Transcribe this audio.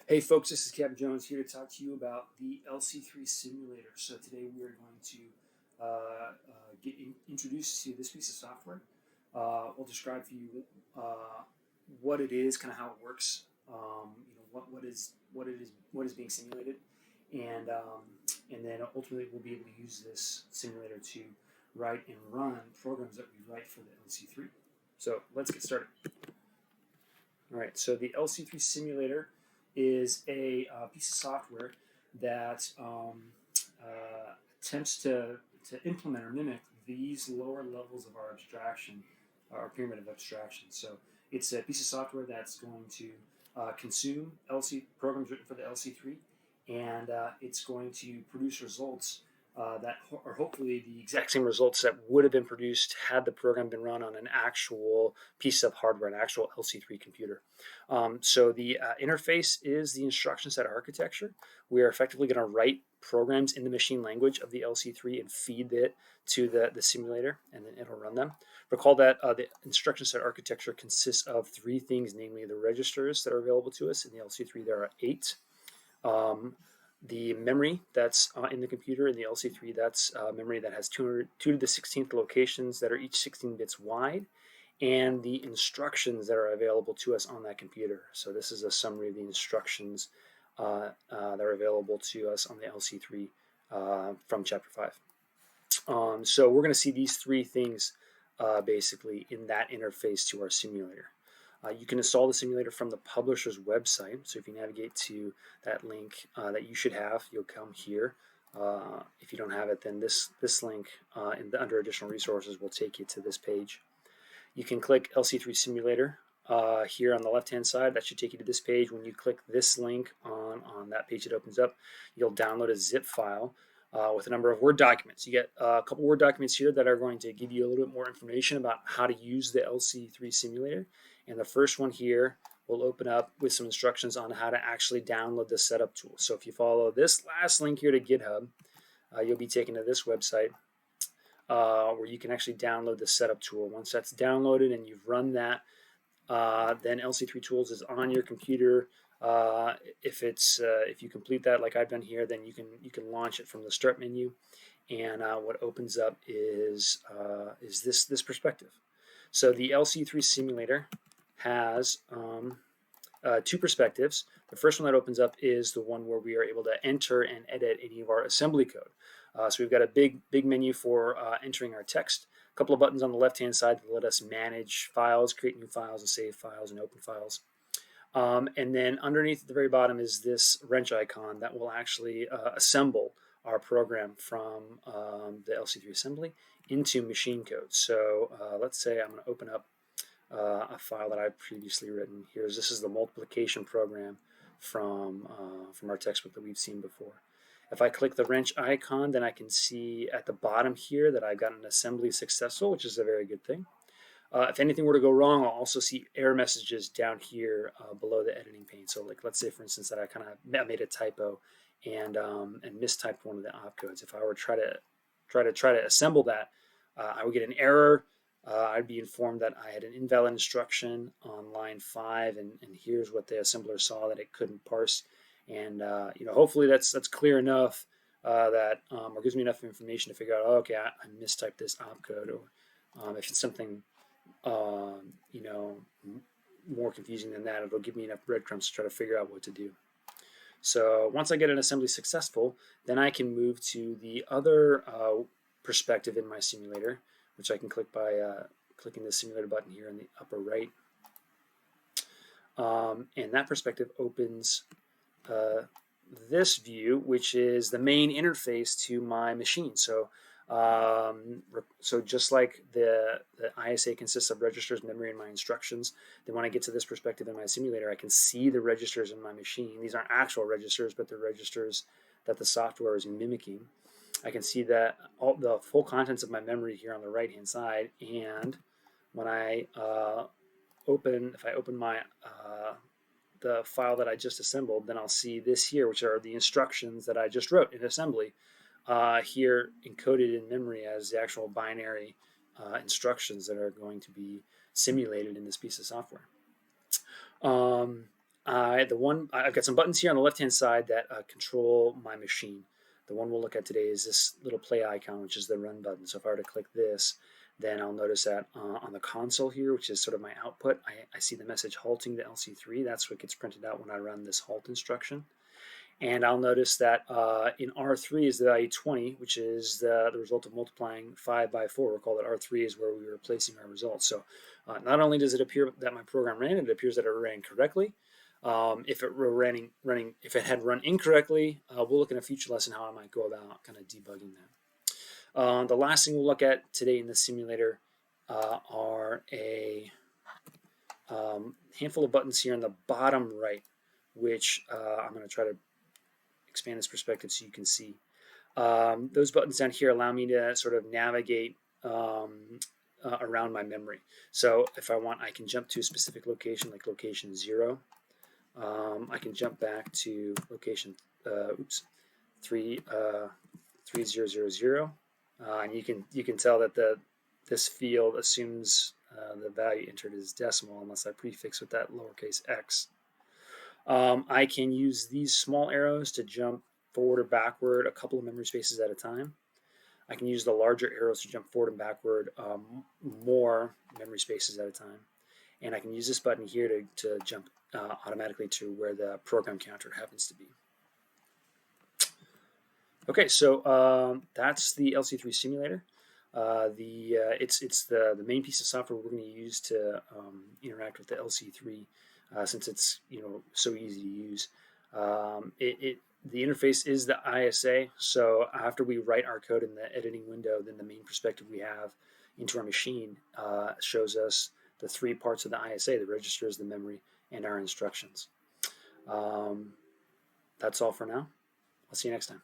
Hey folks, this is Captain Jones here to talk to you about the LC-3 simulator. So today we are going to get introduced to this piece of software. We'll describe for you what it is, kind of how it works, what is being simulated, and then ultimately we'll be able to use this simulator to write and run programs that we write for the LC-3. So let's get started. All right, so the LC-3 simulator is a piece of software that attempts to implement or mimic these lower levels of our abstraction, our pyramid of abstraction. So it's a piece of software that's going to consume programs written for the LC3, and it's going to produce results that are hopefully the exact same results that would have been produced had the program been run on an actual piece of hardware, an actual LC3 computer. So the interface is the instruction set architecture. We are effectively going to write programs in the machine language of the LC3 and feed it to the simulator, and then it'll run them. Recall that the instruction set architecture consists of three things, namely the registers that are available to us. In the LC3, there are 8. The memory that's in the computer in the LC3, that's memory that has 2 to the 16th locations that are each 16 bits wide, and the instructions that are available to us on that computer. So this is a summary of the instructions that are available to us on the LC3 from Chapter 5. So we're going to see these three things basically in that interface to our simulator. You can install the simulator from the publisher's website. So if you navigate to that link that you should have, you'll come here. If you don't have it, then this link under additional resources will take you to this page. You can click LC3 simulator here on the left-hand side. That should take you to this page. When you click this link on that page that opens up, you'll download a zip file with a number of Word documents. You get a couple Word documents here that are going to give you a little bit more information about how to use the LC3 simulator. And the first one here will open up with some instructions on how to actually download the setup tool. So if you follow this last link here to GitHub, you'll be taken to this website where you can actually download the setup tool. Once that's downloaded and you've run that, then LC3 Tools is on your computer. If you complete that like I've done here, then you can launch it from the Start menu, and what opens up is this perspective. So the LC3 simulator has 2 perspectives. The first one that opens up is the one where we are able to enter and edit any of our assembly code. So we've got a big menu for entering our text. A couple of buttons on the left-hand side that let us manage files, create new files, and save files, and open files. And then underneath at the very bottom is this wrench icon that will actually assemble our program from the LC3 assembly into machine code. So let's say I'm going to open up a file that I've previously written. This is the multiplication program from our textbook that we've seen before. If I click the wrench icon, then I can see at the bottom here that I've got an assembly successful, which is a very good thing. If anything were to go wrong, I'll also see error messages down here below the editing pane. So like, let's say for instance that I kind of made a typo and mistyped one of the opcodes. If I were to try to assemble that, I would get an error. I'd be informed that I had an invalid instruction on line 5, and here's what the assembler saw that it couldn't parse. And hopefully that's clear enough that or gives me enough information to figure out, oh, okay, I mistyped this opcode, or if it's something more confusing than that, it'll give me enough breadcrumbs to try to figure out what to do. So once I get an assembly successful, then I can move to the other perspective in my simulator, which I can click by clicking the simulator button here in the upper right. And that perspective opens this view, which is the main interface to my machine. So just like the ISA consists of registers, memory, and my instructions, then when I get to this perspective in my simulator, I can see the registers in my machine. These aren't actual registers, but they're registers that the software is mimicking. I can see that all the full contents of my memory here on the right-hand side, and when I open my the file that I just assembled, then I'll see this here, which are the instructions that I just wrote in assembly. Here encoded in memory as the actual binary instructions that are going to be simulated in this piece of software. I've got some buttons here on the left-hand side that control my machine. The one we'll look at today is this little play icon, which is the run button. So if I were to click this, then I'll notice that on the console here, which is sort of my output, I see the message halting the LC3. That's what gets printed out when I run this halt instruction. And I'll notice that in R3 is the value 20, which is the result of multiplying 5 by 4. Recall that R3 is where we were placing our results. So not only does it appear that my program ran, it appears that it ran correctly. If it had run incorrectly, we'll look in a future lesson how I might go about kind of debugging that. The last thing we'll look at today in the simulator are a handful of buttons here on the bottom right, which I'm going to try to expand this perspective so you can see. Those buttons down here allow me to sort of navigate around my memory. So if I want, I can jump to a specific location, like location 0. I can jump back to location 3000, and you can tell that this field assumes the value entered is decimal unless I prefix with that lowercase x. I can use these small arrows to jump forward or backward a couple of memory spaces at a time. I can use the larger arrows to jump forward and backward more memory spaces at a time. And I can use this button here to jump automatically to where the program counter happens to be. Okay, so that's the LC-3 simulator. It's the main piece of software we're going to use to interact with the LC-3 since it's so easy to use. The interface is the ISA, so after we write our code in the editing window, then the main perspective we have into our machine shows us the 3 parts of the ISA: the registers, the memory, and our instructions. That's all for now. I'll see you next time.